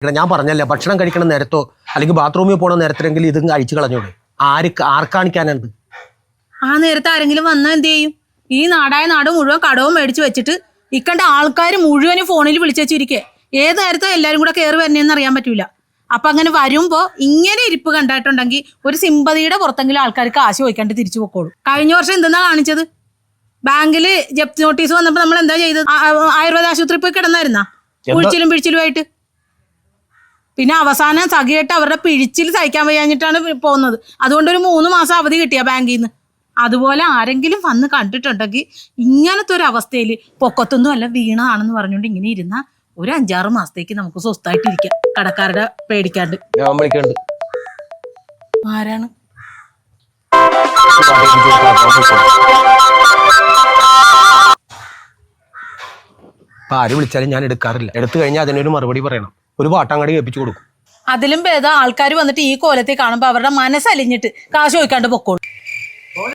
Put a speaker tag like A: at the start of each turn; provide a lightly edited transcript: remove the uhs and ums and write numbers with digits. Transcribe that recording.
A: ഞാൻ പറഞ്ഞല്ലേ ഭക്ഷണം കഴിക്കണ നേരത്തോ അല്ലെങ്കിൽ ബാത്റൂമിൽ പോണ നേരത്തിലെങ്കിലും ഇത് അഴിച്ചു കളഞ്ഞോടെ ആർക്കാണിക്കാനുണ്ട്.
B: ആ നേരത്തെ ആരെങ്കിലും വന്നാൽ എന്ത് ചെയ്യും? ഈ നാടായ നാട് മുഴുവൻ കടവും മേടിച്ചു വെച്ചിട്ട് ഇക്കണ്ട ആൾക്കാർ മുഴുവനും ഫോണിൽ വിളിച്ചു വെച്ചിരിക്കേ. ഏത് നേരത്തോ എല്ലാരും കൂടെ കയറി വരണേന്ന് അറിയാൻ പറ്റൂല. അപ്പൊ അങ്ങനെ വരുമ്പോ ഇങ്ങനെ ഇരിപ്പ് കണ്ടിട്ടുണ്ടെങ്കിൽ ഒരു സിമ്പതിയുടെ പുറത്തെങ്കിലും ആൾക്കാർക്ക് കാശ് ചോദിക്കാണ്ട് തിരിച്ചു പൊക്കോളൂ. കഴിഞ്ഞ വർഷം എന്തെന്നാ കാണിച്ചത്? ബാങ്കില് ജപ്തി നോട്ടീസ് വന്നപ്പോ നമ്മൾ എന്താ ചെയ്തത്? ആയുർവേദ ആശുപത്രി പോയി കിടന്നായിരുന്നാ കുഴിച്ചിലും പിഴിച്ചിലുമായിട്ട്. പിന്നെ അവസാനം സഖിയായിട്ട് അവരുടെ പിഴിച്ചിൽ സഹിക്കാൻ വയ്യാഞ്ഞിട്ടാണ് പോകുന്നത്. അതുകൊണ്ട് ഒരു 3 മാസം അവധി കിട്ടിയ ബാങ്കിൽ നിന്ന്. അതുപോലെ ആരെങ്കിലും വന്ന് കണ്ടിട്ടുണ്ടെങ്കിൽ ഇങ്ങനത്തെ ഒരു അവസ്ഥയിൽ പൊക്കത്തൊന്നും അല്ല വീണതാണെന്ന് പറഞ്ഞുകൊണ്ട് ഇങ്ങനെ ഇരുന്ന ഒരു 5-6 മാസത്തേക്ക് നമുക്ക് സ്വസ്ഥമായിട്ടിരിക്കാം, കടക്കാരുടെ പേടിക്കാണ്ട്. ആരാണ്?
A: ആര് വിളിച്ചാലും ഞാൻ എടുക്കാറില്ല. എടുത്തു കഴിഞ്ഞാൽ അതിനൊരു മറുപടി പറയണം. ഒരു പാട്ടാങ്ങാടി കേൾപ്പിച്ചു കൊടുക്കും.
B: അതിലും ഭേദം ആൾക്കാർ വന്നിട്ട് ഈ കോലത്തിൽ കാണുമ്പോൾ അവരുടെ മനസ്സലിഞ്ഞിട്ട് കാശ് ചോദിക്കാണ്ട് പൊക്കോളൂ.